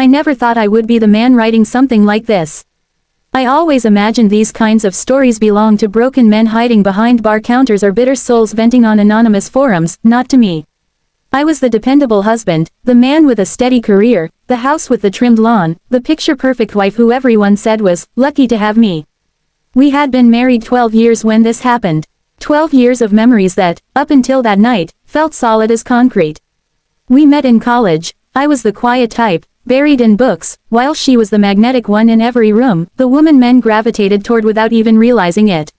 I never thought I would be the man writing something like this. I always imagined these kinds of stories belong to broken men hiding behind bar counters or bitter souls venting on anonymous forums, not to me. I was the dependable husband, the man with a steady career, the house with the trimmed lawn, the picture-perfect wife who everyone said was lucky to have me. We had been married 12 years when this happened. 12 years of memories that, up until that night, felt solid as concrete. We met in college. I was the quiet type, buried in books, while she was the magnetic one in every room, the woman men gravitated toward without even realizing it.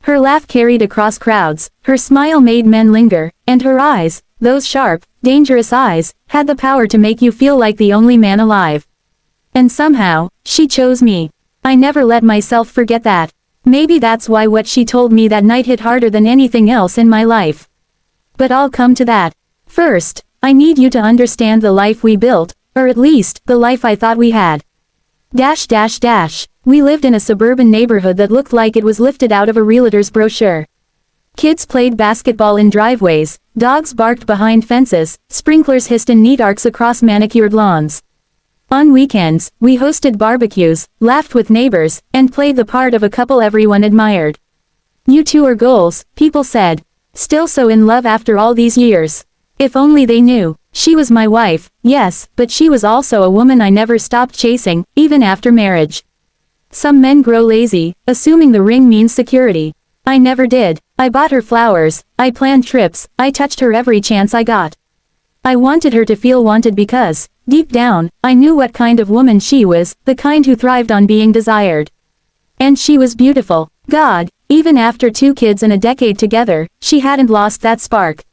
Her laugh carried across crowds, her smile made men linger, and her eyes, those sharp, dangerous eyes, had the power to make you feel like the only man alive. And somehow, she chose me. I never let myself forget that. Maybe that's why what she told me that night hit harder than anything else in my life. But I'll come to that. First, I need you to understand the life we built, or at least, the life I thought we had. We lived in a suburban neighborhood that looked like it was lifted out of a realtor's brochure. Kids played basketball in driveways, dogs barked behind fences, sprinklers hissed in neat arcs across manicured lawns. On weekends, we hosted barbecues, laughed with neighbors, and played the part of a couple everyone admired. You two are goals, people said. Still so in love after all these years. If only they knew. She was my wife, yes, but she was also a woman I never stopped chasing, even after marriage. Some men grow lazy, assuming the ring means security. I never did. I bought her flowers, I planned trips, I touched her every chance I got. I wanted her to feel wanted because, deep down, I knew what kind of woman she was, the kind who thrived on being desired. And she was beautiful. God, even after 2 kids and a decade together, she hadn't lost that spark.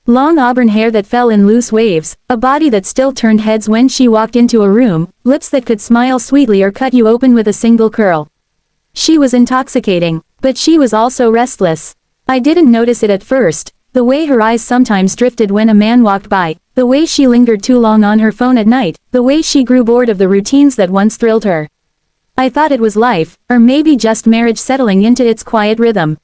Long auburn hair that fell in loose waves, a body that still turned heads when she walked into a room, lips that could smile sweetly or cut you open with a single curl. She was intoxicating, but she was also restless. I didn't notice it at first, the way her eyes sometimes drifted when a man walked by, the way she lingered too long on her phone at night, the way she grew bored of the routines that once thrilled her. I thought it was life, or maybe just marriage settling into its quiet rhythm.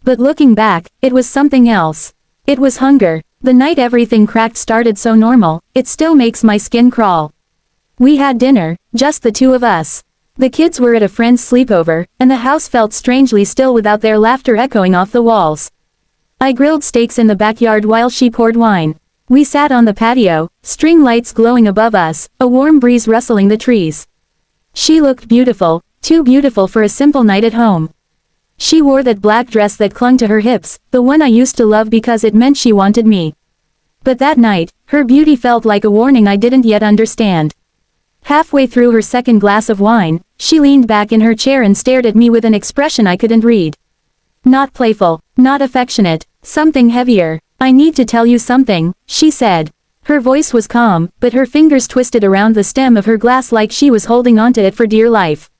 But looking back, it was something else. It was hunger. The night everything cracked started so normal, it still makes my skin crawl. We had dinner, just the 2 of us. The kids were at a friend's sleepover, and the house felt strangely still without their laughter echoing off the walls. I grilled steaks in the backyard while she poured wine. We sat on the patio, string lights glowing above us, a warm breeze rustling the trees. She looked beautiful, too beautiful for a simple night at home. She wore that black dress that clung to her hips, the one I used to love because it meant she wanted me. But that night, her beauty felt like a warning I didn't yet understand. Halfway through her second glass of wine, she leaned back in her chair and stared at me with an expression I couldn't read. Not playful, not affectionate, something heavier. I need to tell you something, she said. Her voice was calm, but her fingers twisted around the stem of her glass like she was holding onto it for dear life.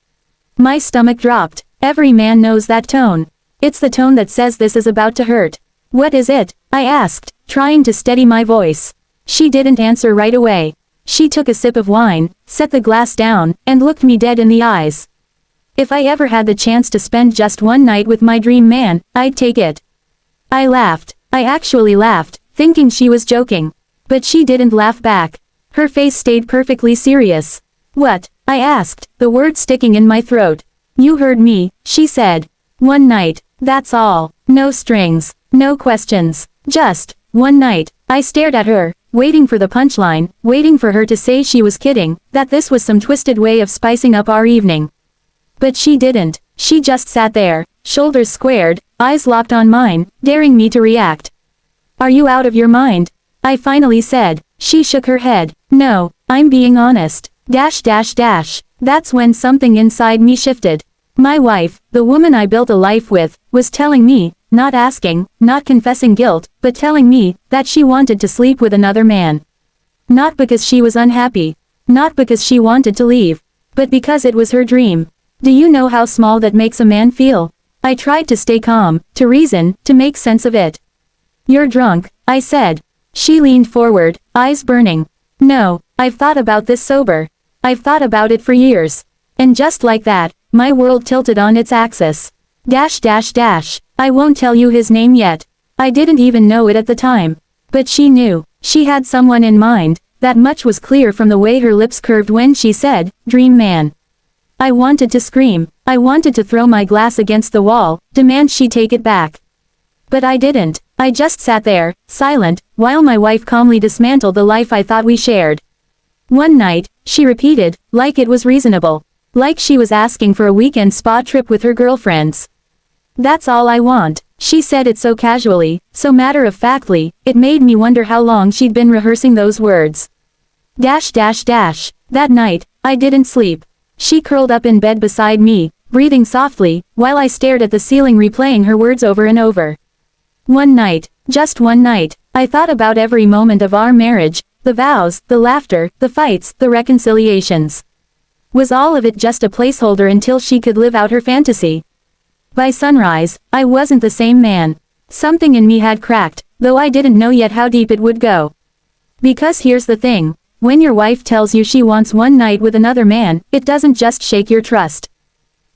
My stomach dropped. Every man knows that tone. It's the tone that says this is about to hurt. What is it? I asked, trying to steady my voice. She didn't answer right away. She took a sip of wine, set the glass down, and looked me dead in the eyes. If I ever had the chance to spend just one night with my dream man, I'd take it. I laughed. I actually laughed, thinking she was joking. But she didn't laugh back. Her face stayed perfectly serious. What? I asked, the words sticking in my throat. You heard me, she said. One night, that's all. No strings, no questions. Just, one night. I stared at her, waiting for the punchline, waiting for her to say she was kidding, that this was some twisted way of spicing up our evening. But she didn't. She just sat there, shoulders squared, eyes locked on mine, daring me to react. Are you out of your mind? I finally said. She shook her head. No, I'm being honest. That's when something inside me shifted. My wife, the woman I built a life with, was telling me, not asking, not confessing guilt, but telling me, that she wanted to sleep with another man. Not because she was unhappy. Not because she wanted to leave. But because it was her dream. Do you know how small that makes a man feel? I tried to stay calm, to reason, to make sense of it. You're drunk, I said. She leaned forward, eyes burning. No, I've thought about this sober. I've thought about it for years. And just like that, my world tilted on its axis. I won't tell you his name yet. I didn't even know it at the time. But she knew. She had someone in mind, that much was clear from the way her lips curved when she said, "Dream man." I wanted to scream. I wanted to throw my glass against the wall, demand she take it back. But I didn't. I just sat there, silent, while my wife calmly dismantled the life I thought we shared. One night, she repeated, like it was reasonable. Like she was asking for a weekend spa trip with her girlfriends. "That's all I want." She said it so casually, so matter-of-factly, it made me wonder how long she'd been rehearsing those words. That night, I didn't sleep. She curled up in bed beside me, breathing softly, while I stared at the ceiling replaying her words over and over. One night, just one night, I thought about every moment of our marriage, the vows, the laughter, the fights, the reconciliations. Was all of it just a placeholder until she could live out her fantasy? By sunrise, I wasn't the same man. Something in me had cracked, though I didn't know yet how deep it would go. Because here's the thing, when your wife tells you she wants one night with another man, it doesn't just shake your trust.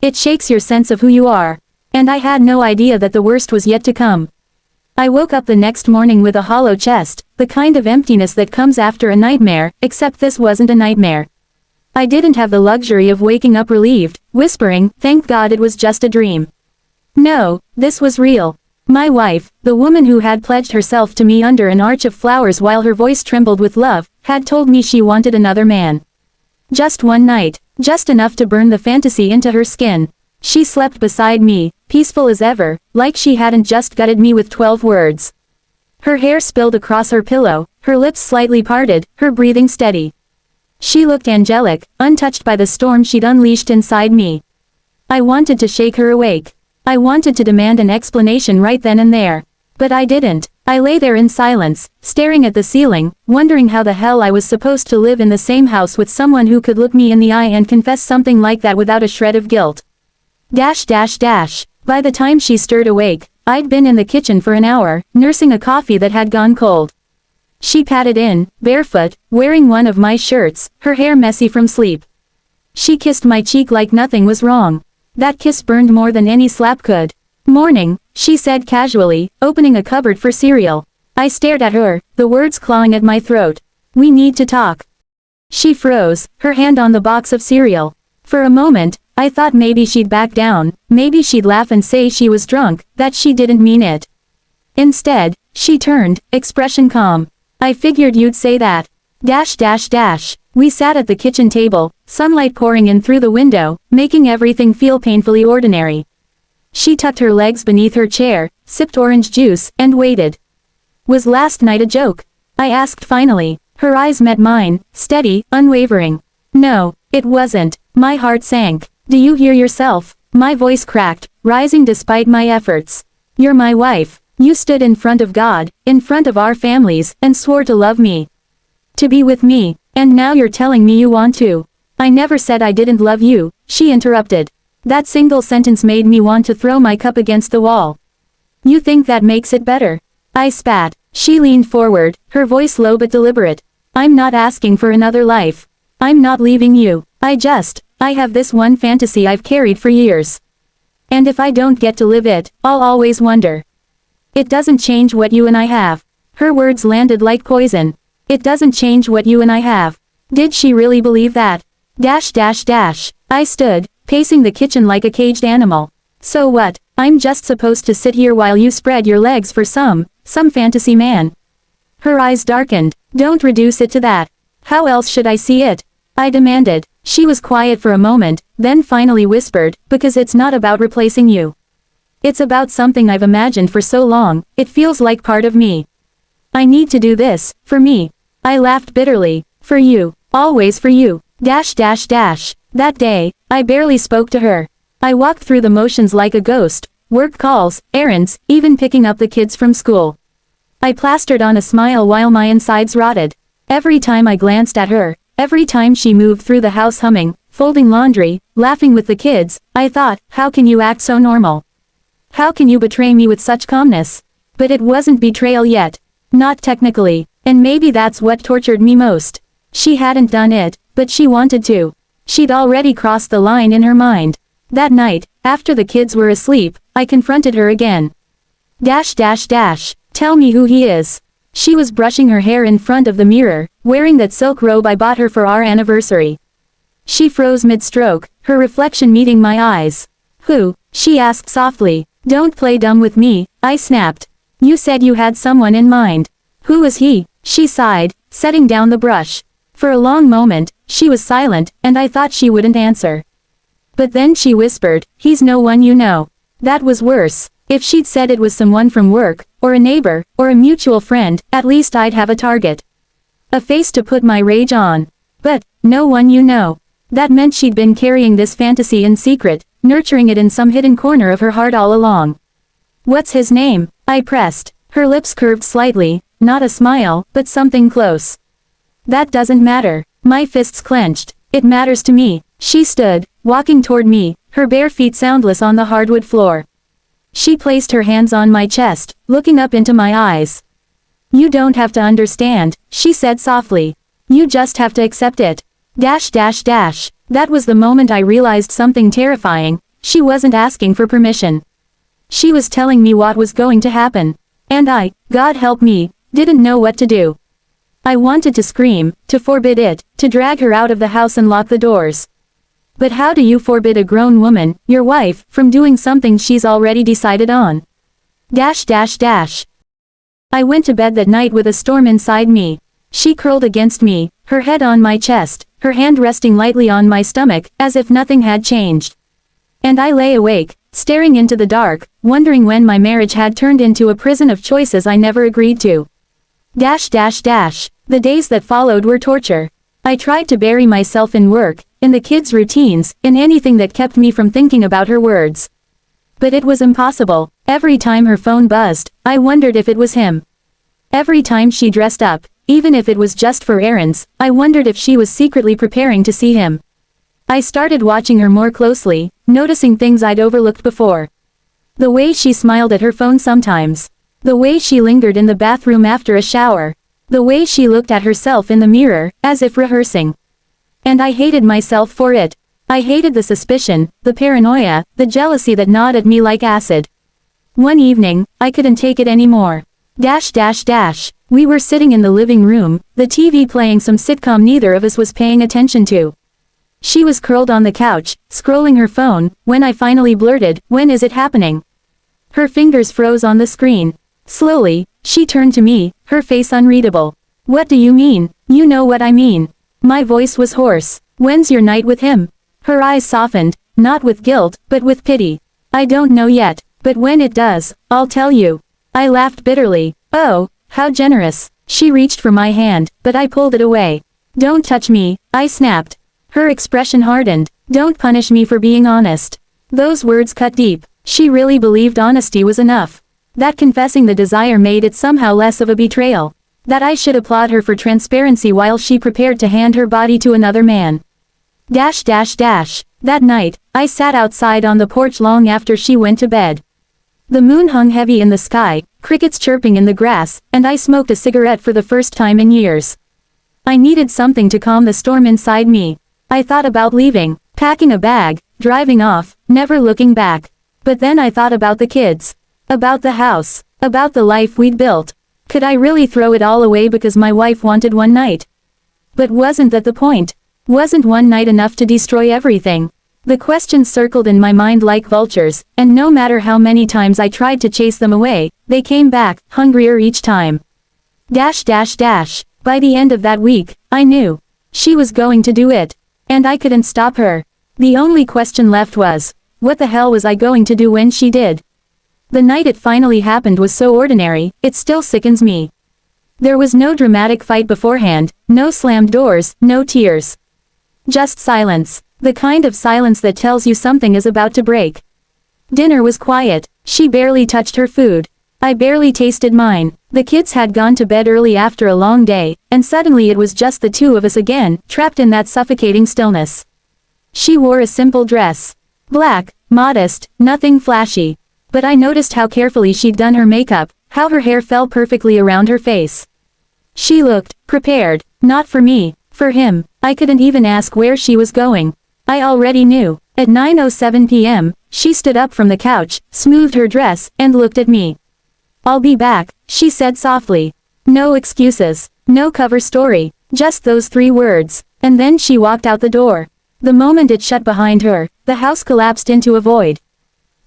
It shakes your sense of who you are. And I had no idea that the worst was yet to come. I woke up the next morning with a hollow chest, the kind of emptiness that comes after a nightmare, except this wasn't a nightmare. I didn't have the luxury of waking up relieved, whispering, "Thank God it was just a dream." No, this was real. My wife, the woman who had pledged herself to me under an arch of flowers while her voice trembled with love, had told me she wanted another man. Just one night, just enough to burn the fantasy into her skin. She slept beside me, peaceful as ever, like she hadn't just gutted me with 12 words. Her hair spilled across her pillow, her lips slightly parted, her breathing steady. She looked angelic, untouched by the storm she'd unleashed inside me. I wanted to shake her awake. I wanted to demand an explanation right then and there. But I didn't. I lay there in silence, staring at the ceiling, wondering how the hell I was supposed to live in the same house with someone who could look me in the eye and confess something like that without a shred of guilt. By the time she stirred awake, I'd been in the kitchen for an hour, nursing a coffee that had gone cold. She padded in, barefoot, wearing one of my shirts, her hair messy from sleep. She kissed my cheek like nothing was wrong. That kiss burned more than any slap could. "Morning," she said casually, opening a cupboard for cereal. I stared at her, the words clawing at my throat. "We need to talk." She froze, her hand on the box of cereal. For a moment, I thought maybe she'd back down, maybe she'd laugh and say she was drunk, that she didn't mean it. Instead, she turned, expression calm. "I figured you'd say that." We sat at the kitchen table, sunlight pouring in through the window, making everything feel painfully ordinary. She tucked her legs beneath her chair, sipped orange juice, and waited. "Was last night a joke?" I asked finally. Her eyes met mine, steady, unwavering. "No, it wasn't." My heart sank. "Do you hear yourself?" My voice cracked, rising despite my efforts. "You're my wife. You stood in front of God, in front of our families, and swore to love me. To be with me. And now you're telling me you want to." "I never said I didn't love you," she interrupted. That single sentence made me want to throw my cup against the wall. "You think that makes it better?" I spat. She leaned forward, her voice low but deliberate. "I'm not asking for another life. I'm not leaving you. I have this one fantasy I've carried for years. And if I don't get to live it, I'll always wonder. It doesn't change what you and I have." Her words landed like poison. "It doesn't change what you and I have." Did she really believe that? I stood, pacing the kitchen like a caged animal. "So what? I'm just supposed to sit here while you spread your legs for some fantasy man." Her eyes darkened. "Don't reduce it to that. How else should I see it?" I demanded. She was quiet for a moment, then finally whispered, "Because it's not about replacing you. It's about something I've imagined for so long, it feels like part of me. I need to do this, for me." I laughed bitterly. "For you. Always for you." That day, I barely spoke to her. I walked through the motions like a ghost, work calls, errands, even picking up the kids from school. I plastered on a smile while my insides rotted. Every time I glanced at her, every time she moved through the house humming, folding laundry, laughing with the kids, I thought, how can you act so normal? How can you betray me with such calmness? But it wasn't betrayal yet. Not technically. And maybe that's what tortured me most. She hadn't done it, but she wanted to. She'd already crossed the line in her mind. That night, after the kids were asleep, I confronted her again. Tell me who he is. She was brushing her hair in front of the mirror, wearing that silk robe I bought her for our anniversary. She froze mid-stroke, her reflection meeting my eyes. "Who?" she asked softly. "Don't play dumb with me," I snapped. "You said you had someone in mind. Who was he?" She sighed, setting down the brush. For a long moment, she was silent, and I thought she wouldn't answer. But then she whispered, "He's no one you know." That was worse. If she'd said it was someone from work, or a neighbor, or a mutual friend, at least I'd have a target. A face to put my rage on. But, "No one you know." That meant she'd been carrying this fantasy in secret, nurturing it in some hidden corner of her heart all along. "What's his name?" I pressed. Her lips curved slightly, not a smile, but something close. "That doesn't matter." My fists clenched. "It matters to me." She stood, walking toward me, her bare feet soundless on the hardwood floor. She placed her hands on my chest, looking up into my eyes. "You don't have to understand," she said softly. "You just have to accept it." That was the moment I realized something terrifying. She wasn't asking for permission. She was telling me what was going to happen. And I, God help me, didn't know what to do. I wanted to scream, to forbid it, to drag her out of the house and lock the doors. But how do you forbid a grown woman, your wife, from doing something she's already decided on? I went to bed that night with a storm inside me. She curled against me, her head on my chest, her hand resting lightly on my stomach, as if nothing had changed. And I lay awake, staring into the dark, wondering when my marriage had turned into a prison of choices I never agreed to. The days that followed were torture. I tried to bury myself in work, in the kids' routines, in anything that kept me from thinking about her words. But it was impossible. Every time her phone buzzed, I wondered if it was him. Every time she dressed up, even if it was just for errands, I wondered if she was secretly preparing to see him. I started watching her more closely, noticing things I'd overlooked before. The way she smiled at her phone sometimes. The way she lingered in the bathroom after a shower. The way she looked at herself in the mirror, as if rehearsing. And I hated myself for it. I hated the suspicion, the paranoia, the jealousy that gnawed at me like acid. One evening, I couldn't take it anymore. We were sitting in the living room, the TV playing some sitcom neither of us was paying attention to. She was curled on the couch, scrolling her phone, when I finally blurted, "When is it happening?" Her fingers froze on the screen. Slowly, she turned to me, her face unreadable. "What do you mean?" "You know what I mean." My voice was hoarse. "When's your night with him?" Her eyes softened, not with guilt, but with pity. "I don't know yet, but when it does, I'll tell you." I laughed bitterly. "Oh, how generous." She reached for my hand, but I pulled it away. "Don't touch me," I snapped. Her expression hardened. "Don't punish me for being honest." Those words cut deep. She really believed honesty was enough. That confessing the desire made it somehow less of a betrayal. That I should applaud her for transparency while she prepared to hand her body to another man. That night, I sat outside on the porch long after she went to bed. The moon hung heavy in the sky, crickets chirping in the grass, and I smoked a cigarette for the first time in years. I needed something to calm the storm inside me. I thought about leaving, packing a bag, driving off, never looking back. But then I thought about the kids. About the house. About the life we'd built. Could I really throw it all away because my wife wanted one night? But wasn't that the point? Wasn't one night enough to destroy everything? The questions circled in my mind like vultures, and no matter how many times I tried to chase them away, they came back, hungrier each time. By the end of that week, I knew. She was going to do it. And I couldn't stop her. The only question left was, what the hell was I going to do when she did? The night it finally happened was so ordinary, it still sickens me. There was no dramatic fight beforehand, no slammed doors, no tears. Just silence. The kind of silence that tells you something is about to break. Dinner was quiet. She barely touched her food. I barely tasted mine. The kids had gone to bed early after a long day, and suddenly it was just the two of us again, trapped in that suffocating stillness. She wore a simple dress. Black, modest, nothing flashy. But I noticed how carefully she'd done her makeup, how her hair fell perfectly around her face. She looked prepared, not for me, for him. I couldn't even ask where she was going. I already knew. At 9:07 p.m., she stood up from the couch, smoothed her dress, and looked at me. "I'll be back," she said softly. No excuses. No cover story. Just those 3 words. And then she walked out the door. The moment it shut behind her, the house collapsed into a void.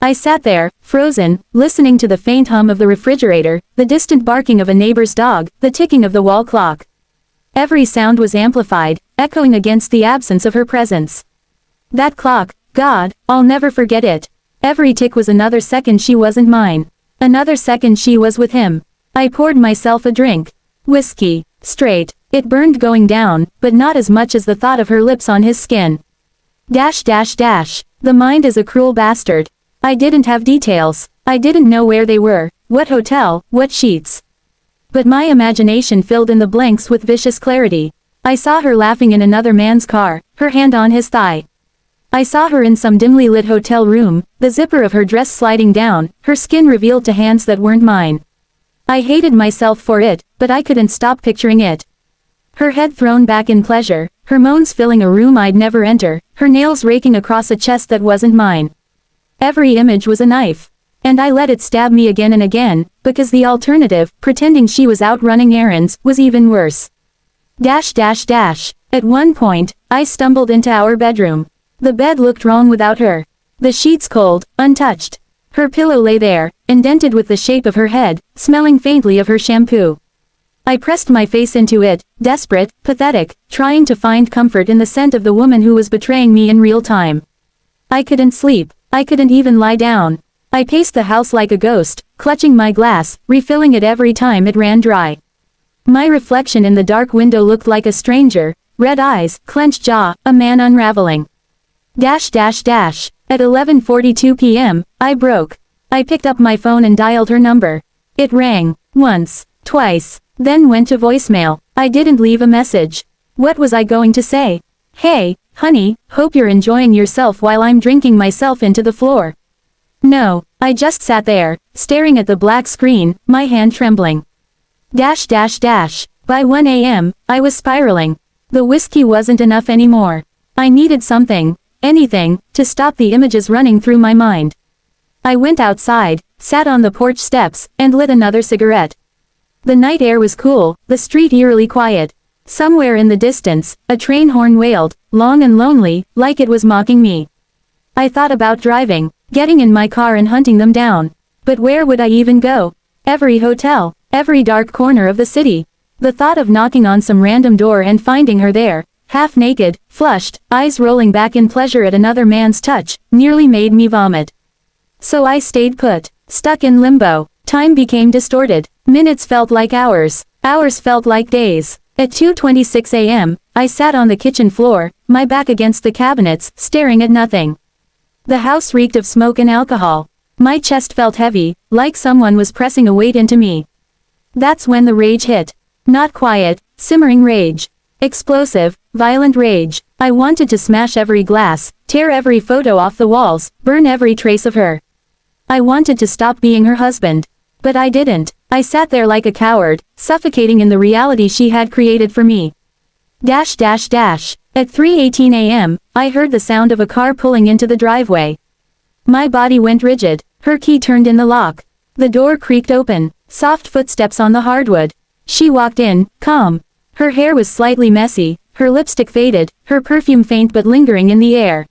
I sat there, frozen, listening to the faint hum of the refrigerator, the distant barking of a neighbor's dog, the ticking of the wall clock. Every sound was amplified, echoing against the absence of her presence. That clock, God, I'll never forget it. Every tick was another second she wasn't mine. Another second she was with him. I poured myself a drink. Whiskey. Straight. It burned going down, but not as much as the thought of her lips on his skin. The mind is a cruel bastard. I didn't have details. I didn't know where they were, what hotel, what sheets. But my imagination filled in the blanks with vicious clarity. I saw her laughing in another man's car, her hand on his thigh. I saw her in some dimly lit hotel room, the zipper of her dress sliding down, her skin revealed to hands that weren't mine. I hated myself for it, but I couldn't stop picturing it. Her head thrown back in pleasure, her moans filling a room I'd never enter, her nails raking across a chest that wasn't mine. Every image was a knife. And I let it stab me again and again, because the alternative, pretending she was out running errands, was even worse. At one point, I stumbled into our bedroom. The bed looked wrong without her. The sheets cold, untouched. Her pillow lay there, indented with the shape of her head, smelling faintly of her shampoo. I pressed my face into it, desperate, pathetic, trying to find comfort in the scent of the woman who was betraying me in real time. I couldn't sleep. I couldn't even lie down. I paced the house like a ghost, clutching my glass, refilling it every time it ran dry. My reflection in the dark window looked like a stranger, red eyes, clenched jaw, a man unraveling. At 11:42 p.m., I broke. I picked up my phone and dialed her number. It rang, once, twice, then went to voicemail. I didn't leave a message. What was I going to say? Hey, honey, hope you're enjoying yourself while I'm drinking myself into the floor. No, I just sat there, staring at the black screen, my hand trembling. By 1 a.m., I was spiraling. The whiskey wasn't enough anymore. I needed something, anything, to stop the images running through my mind. I went outside, sat on the porch steps, and lit another cigarette. The night air was cool, the street eerily quiet. Somewhere in the distance, a train horn wailed, long and lonely, like it was mocking me. I thought about driving, getting in my car and hunting them down. But where would I even go? Every hotel, every dark corner of the city. The thought of knocking on some random door and finding her there, half naked, flushed, eyes rolling back in pleasure at another man's touch, nearly made me vomit. So I stayed put, stuck in limbo. Time became distorted. Minutes felt like hours. Hours felt like days. At 2:26 a.m., I sat on the kitchen floor, my back against the cabinets, staring at nothing. The house reeked of smoke and alcohol. My chest felt heavy, like someone was pressing a weight into me. That's when the rage hit. Not quiet, simmering rage. Explosive, violent rage. I wanted to smash every glass, tear every photo off the walls, burn every trace of her. I wanted to stop being her husband. But I didn't. I sat there like a coward, suffocating in the reality she had created for me. At 3:18 a.m., I heard the sound of a car pulling into the driveway. My body went rigid. Her key turned in the lock. The door creaked open. Soft footsteps on the hardwood. She walked in, calm. Her hair was slightly messy, her lipstick faded, her perfume faint but lingering in the air.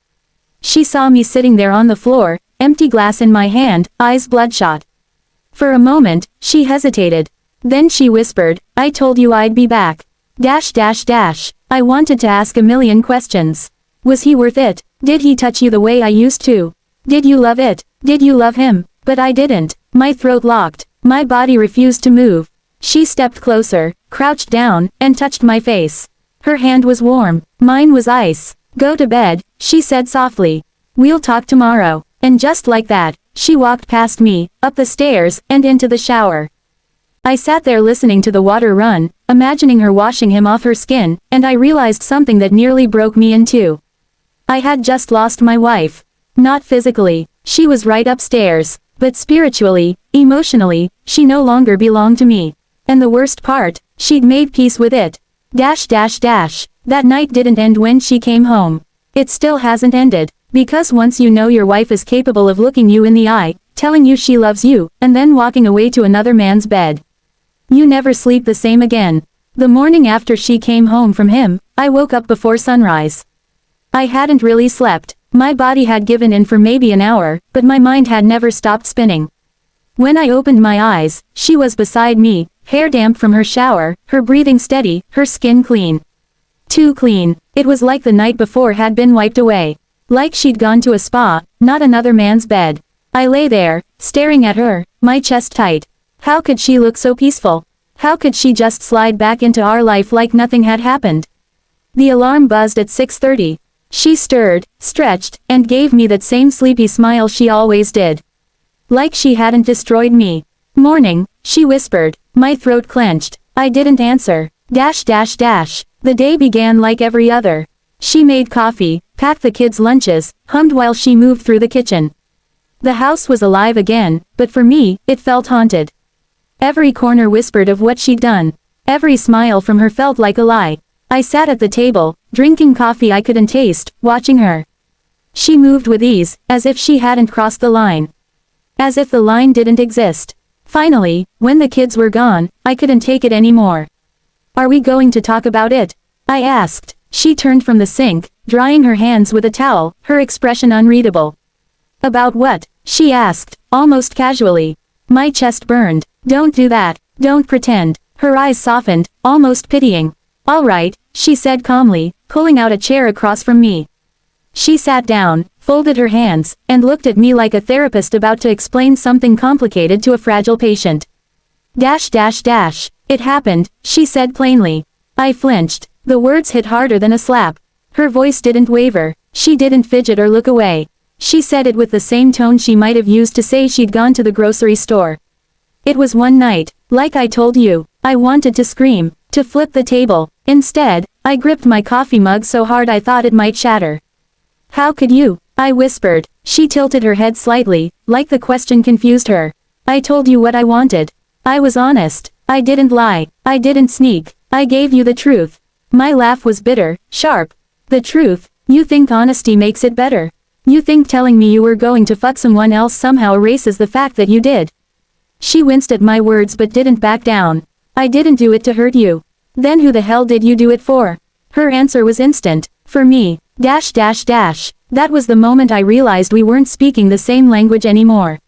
She saw me sitting there on the floor, empty glass in my hand, eyes bloodshot. For a moment, she hesitated. Then she whispered, "I told you I'd be back." I wanted to ask a million questions. Was he worth it? Did he touch you the way I used to? Did you love it? Did you love him? But I didn't. My throat locked. My body refused to move. She stepped closer, crouched down, and touched my face. Her hand was warm. Mine was ice. "Go to bed," she said softly. "We'll talk tomorrow." And just like that, she walked past me, up the stairs, and into the shower. I sat there listening to the water run, imagining her washing him off her skin, and I realized something that nearly broke me in two. I had just lost my wife. Not physically, she was right upstairs, but spiritually, emotionally, she no longer belonged to me. And the worst part, she'd made peace with it. That night didn't end when she came home. It still hasn't ended, because once you know your wife is capable of looking you in the eye, telling you she loves you, and then walking away to another man's bed. You never sleep the same again. The morning after she came home from him, I woke up before sunrise. I hadn't really slept. My body had given in for maybe an hour, but my mind had never stopped spinning. When I opened my eyes, she was beside me, hair damp from her shower, her breathing steady, her skin clean. Too clean. It was like the night before had been wiped away. Like she'd gone to a spa, not another man's bed. I lay there, staring at her, my chest tight. How could she look so peaceful? How could she just slide back into our life like nothing had happened? The alarm buzzed at 6:30. She stirred, stretched, and gave me that same sleepy smile she always did. Like she hadn't destroyed me. Morning, she whispered. My throat clenched. I didn't answer. The day began like every other. She made coffee, packed the kids' lunches, hummed while she moved through the kitchen. The house was alive again, but for me, it felt haunted. Every corner whispered of what she'd done. Every smile from her felt like a lie. I sat at the table, drinking coffee I couldn't taste, watching her. She moved with ease, as if she hadn't crossed the line. As if the line didn't exist. Finally, when the kids were gone, I couldn't take it anymore. Are we going to talk about it? I asked. She turned from the sink, drying her hands with a towel, her expression unreadable. About what? She asked, almost casually. My chest burned. Don't do that. Don't pretend. Her eyes softened, almost pitying. All right, she said calmly, pulling out a chair across from me. She sat down, folded her hands, and looked at me like a therapist about to explain something complicated to a fragile patient. It happened, she said plainly. I flinched. The words hit harder than a slap. Her voice didn't waver. She didn't fidget or look away. She said it with the same tone she might have used to say she'd gone to the grocery store. It was one night, like I told you. I wanted to scream, to flip the table. Instead, I gripped my coffee mug so hard I thought it might shatter. How could you? I whispered. She tilted her head slightly, like the question confused her. I told you what I wanted. I was honest. I didn't lie. I didn't sneak. I gave you the truth. My laugh was bitter, sharp. The truth? You think honesty makes it better? You think telling me you were going to fuck someone else somehow erases the fact that you did? She winced at my words but didn't back down. I didn't do it to hurt you. Then who the hell did you do it for? Her answer was instant. For me. That was the moment I realized we weren't speaking the same language anymore.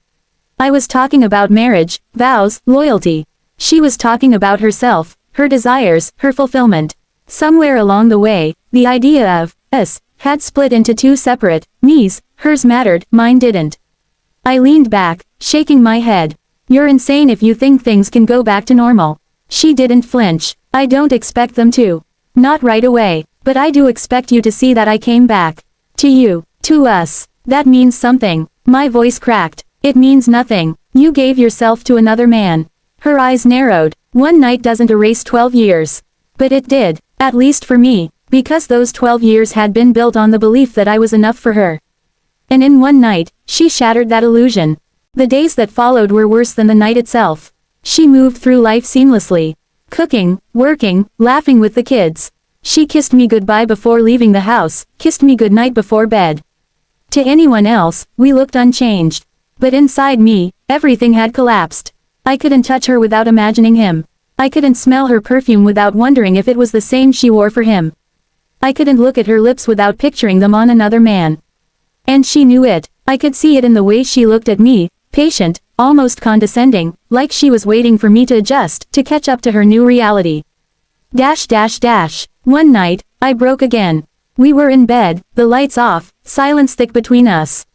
I was talking about marriage, vows, loyalty. She was talking about herself, her desires, her fulfillment. Somewhere along the way, the idea of us had split into two separate me's. Hers mattered, mine didn't. I leaned back, shaking my head. You're insane if you think things can go back to normal. She didn't flinch. I don't expect them to. Not right away, but I do expect you to see that I came back. To you, to us. That means something. My voice cracked. It means nothing. You gave yourself to another man. Her eyes narrowed. One night doesn't erase 12 years. But it did, at least for me, because those 12 years had been built on the belief that I was enough for her. And in one night, she shattered that illusion. The days that followed were worse than the night itself. She moved through life seamlessly. Cooking, working, laughing with the kids. She kissed me goodbye before leaving the house, kissed me goodnight before bed. To anyone else, we looked unchanged. But inside me, everything had collapsed. I couldn't touch her without imagining him. I couldn't smell her perfume without wondering if it was the same she wore for him. I couldn't look at her lips without picturing them on another man. And she knew it. I could see it in the way she looked at me, patient, almost condescending, like she was waiting for me to adjust, to catch up to her new reality. One night, I broke again. We were in bed, the lights off, silence thick between us.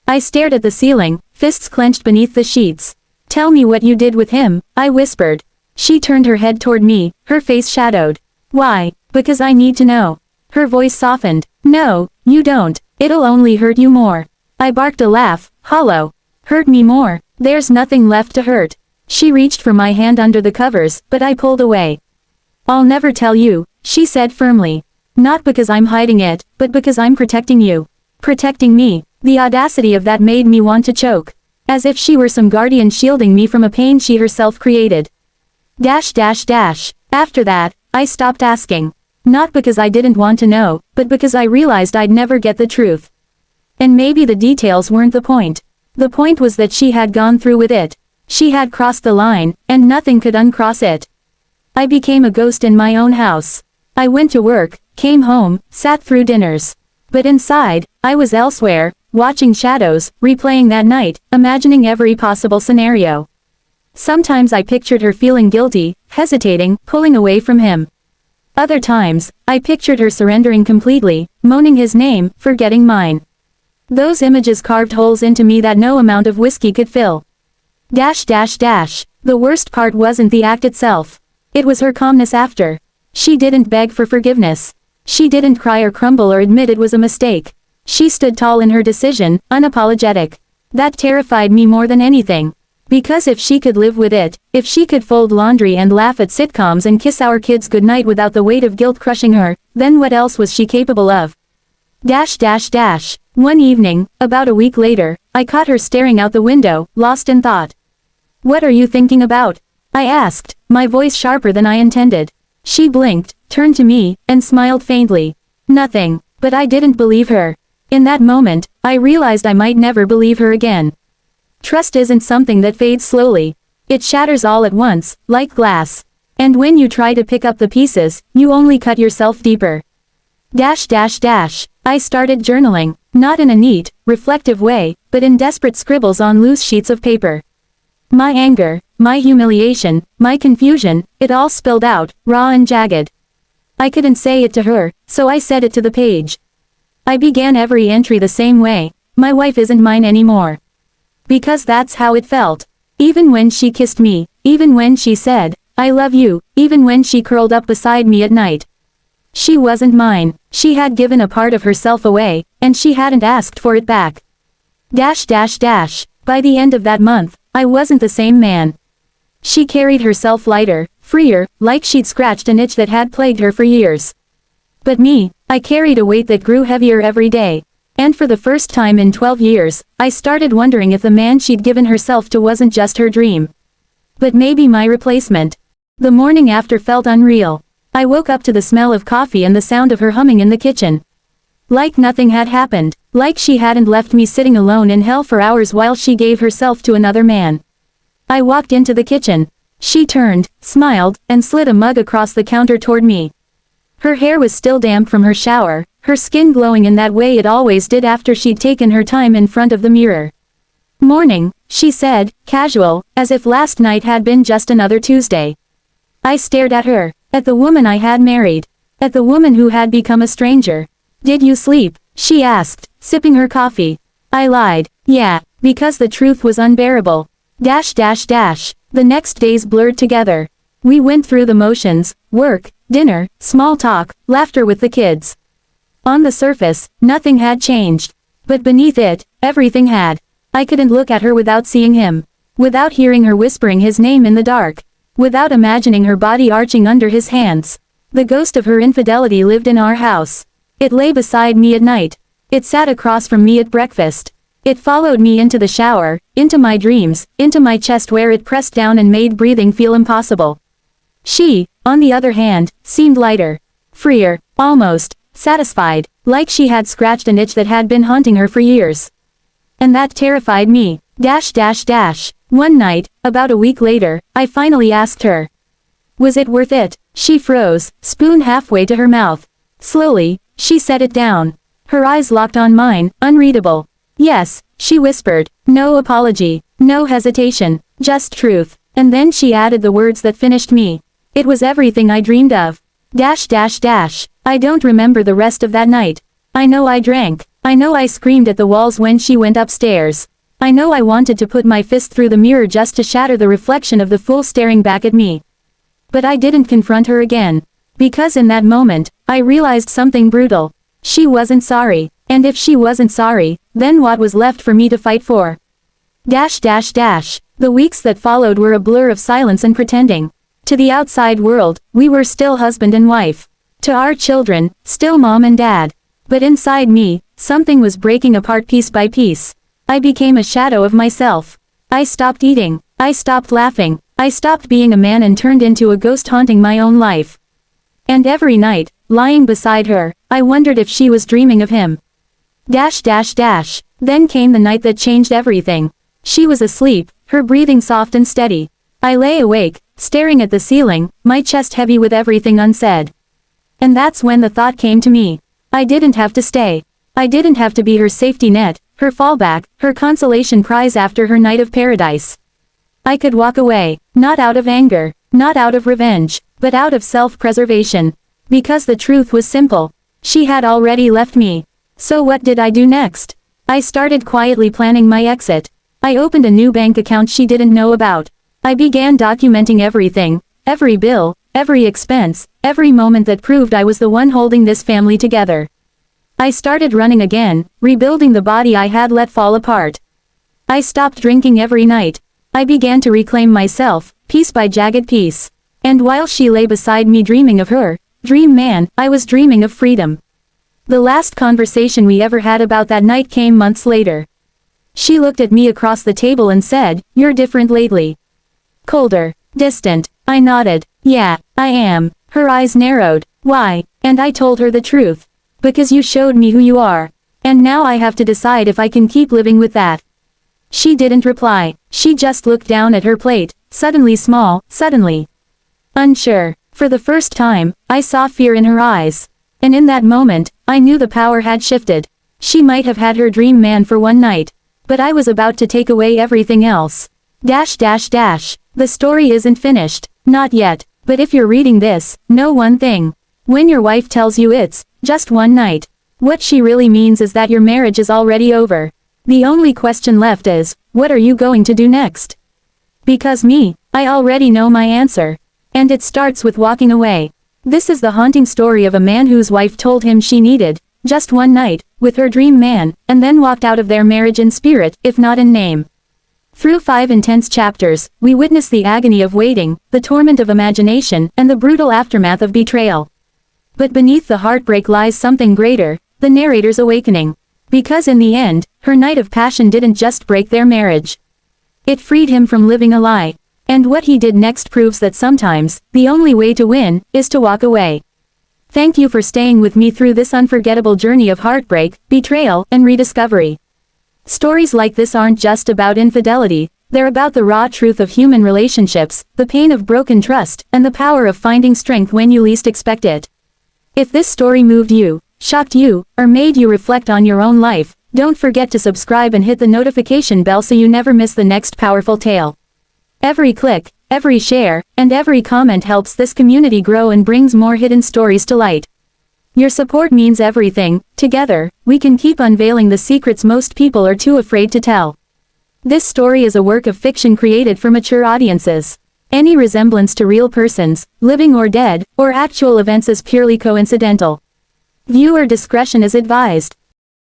I stared at the ceiling, fists clenched beneath the sheets. Tell me what you did with him, I whispered. She turned her head toward me, her face shadowed. Why? Because I need to know. Her voice softened. No, you don't. It'll only hurt you more. I barked a laugh, hollow. Hurt me more. There's nothing left to hurt. She reached for my hand under the covers, but I pulled away. I'll never tell you, she said firmly. Not because I'm hiding it, but because I'm protecting you. Protecting me. The audacity of that made me want to choke. As if she were some guardian shielding me from a pain she herself created. After that, I stopped asking. Not because I didn't want to know, but because I realized I'd never get the truth. And maybe the details weren't the point. The point was that she had gone through with it. She had crossed the line, and nothing could uncross it. I became a ghost in my own house. I went to work, came home, sat through dinners. But inside, I was elsewhere, watching shadows, replaying that night, imagining every possible scenario. Sometimes I pictured her feeling guilty, hesitating, pulling away from him. Other times, I pictured her surrendering completely, moaning his name, forgetting mine. Those images carved holes into me that no amount of whiskey could fill. The worst part wasn't the act itself. It was her calmness after. She didn't beg for forgiveness. She didn't cry or crumble or admit it was a mistake. She stood tall in her decision, unapologetic. That terrified me more than anything. Because if she could live with it, if she could fold laundry and laugh at sitcoms and kiss our kids goodnight without the weight of guilt crushing her, then what else was she capable of? One evening, about a week later, I caught her staring out the window, lost in thought. "What are you thinking about?" I asked, my voice sharper than I intended. She blinked, turned to me, and smiled faintly. Nothing. But I didn't believe her. In that moment, I realized I might never believe her again. Trust isn't something that fades slowly. It shatters all at once, like glass. And when you try to pick up the pieces, you only cut yourself deeper. I started journaling, not in a neat, reflective way, but in desperate scribbles on loose sheets of paper. My anger, my humiliation, my confusion, it all spilled out, raw and jagged. I couldn't say it to her, so I said it to the page. I began every entry the same way: "My wife isn't mine anymore." Because that's how it felt. Even when she kissed me, even when she said, "I love you," even when she curled up beside me at night. She wasn't mine. She had given a part of herself away, and she hadn't asked for it back. By the end of that month, I wasn't the same man. She carried herself lighter, freer, like she'd scratched an itch that had plagued her for years. But me, I carried a weight that grew heavier every day. And for the first time in 12 years, I started wondering if the man she'd given herself to wasn't just her dream. But maybe my replacement. The morning after felt unreal. I woke up to the smell of coffee and the sound of her humming in the kitchen. Like nothing had happened, like she hadn't left me sitting alone in hell for hours while she gave herself to another man. I walked into the kitchen. She turned, smiled, and slid a mug across the counter toward me. Her hair was still damp from her shower, her skin glowing in that way it always did after she'd taken her time in front of the mirror. "Morning," she said, casual, as if last night had been just another Tuesday. I stared at her, at the woman I had married, at the woman who had become a stranger. "Did you sleep?" she asked, sipping her coffee. I lied. Yeah, because the truth was unbearable. The next days blurred together. We went through the motions: work, dinner, small talk, laughter with the kids. On the surface, nothing had changed. But beneath it, everything had. I couldn't look at her without seeing him. Without hearing her whispering his name in the dark. Without imagining her body arching under his hands. The ghost of her infidelity lived in our house. It lay beside me at night. It sat across from me at breakfast. It followed me into the shower, into my dreams, into my chest where it pressed down and made breathing feel impossible. She, on the other hand, seemed lighter. Freer, almost, satisfied, like she had scratched an itch that had been haunting her for years. And that terrified me. One night, about a week later, I finally asked her. Was it worth it? She froze, spoon halfway to her mouth. Slowly, she set it down. Her eyes locked on mine, unreadable. Yes, she whispered. No apology, no hesitation, just truth. And then she added the words that finished me. It was everything I dreamed of. I don't remember the rest of that night. I know I drank. I know I screamed at the walls when she went upstairs. I know I wanted to put my fist through the mirror just to shatter the reflection of the fool staring back at me. But I didn't confront her again. Because in that moment, I realized something brutal. She wasn't sorry. And if she wasn't sorry, then what was left for me to fight for? The weeks that followed were a blur of silence and pretending. To the outside world, we were still husband and wife. To our children, still mom and dad. But inside me, something was breaking apart piece by piece. I became a shadow of myself. I stopped eating. I stopped laughing. I stopped being a man and turned into a ghost haunting my own life. And every night, lying beside her, I wondered if she was dreaming of him. Then came the night that changed everything. She was asleep, her breathing soft and steady. I lay awake, staring at the ceiling, my chest heavy with everything unsaid. And that's when the thought came to me. I didn't have to stay. I didn't have to be her safety net, her fallback, her consolation prize after her night of paradise. I could walk away, not out of anger, not out of revenge, but out of self-preservation. Because the truth was simple. She had already left me. So what did I do next? I started quietly planning my exit. I opened a new bank account she didn't know about. I began documenting everything, every bill, every expense, every moment that proved I was the one holding this family together. I started running again, rebuilding the body I had let fall apart. I stopped drinking every night. I began to reclaim myself, piece by jagged piece. And while she lay beside me dreaming of her dream man, I was dreaming of freedom. The last conversation we ever had about that night came months later. She looked at me across the table and said, "You're different lately." Colder, distant. I nodded. "Yeah, I am." Her eyes narrowed. "Why?" And I told her the truth. "Because you showed me who you are. And now I have to decide if I can keep living with that." She didn't reply. She just looked down at her plate, suddenly small, suddenly unsure. For the first time, I saw fear in her eyes. And in that moment, I knew the power had shifted. She might have had her dream man for one night. But I was about to take away everything else. The story isn't finished. Not yet. But if you're reading this, know one thing. When your wife tells you it's just one night, what she really means is that your marriage is already over. The only question left is, what are you going to do next? Because I already know my answer. And it starts with walking away. This is the haunting story of a man whose wife told him she needed just one night with her dream man, and then walked out of their marriage in spirit, if not in name. Through 5 intense chapters, we witness the agony of waiting, the torment of imagination, and the brutal aftermath of betrayal. But beneath the heartbreak lies something greater, the narrator's awakening. Because in the end, her night of passion didn't just break their marriage. It freed him from living a lie. And what he did next proves that sometimes, the only way to win, is to walk away. Thank you for staying with me through this unforgettable journey of heartbreak, betrayal, and rediscovery. Stories like this aren't just about infidelity, they're about the raw truth of human relationships, the pain of broken trust, and the power of finding strength when you least expect it. If this story moved you, shocked you, or made you reflect on your own life, don't forget to subscribe and hit the notification bell so you never miss the next powerful tale. Every click, every share, and every comment helps this community grow and brings more hidden stories to light. Your support means everything. Together, we can keep unveiling the secrets most people are too afraid to tell. This story is a work of fiction created for mature audiences. Any resemblance to real persons, living or dead, or actual events is purely coincidental. Viewer discretion is advised.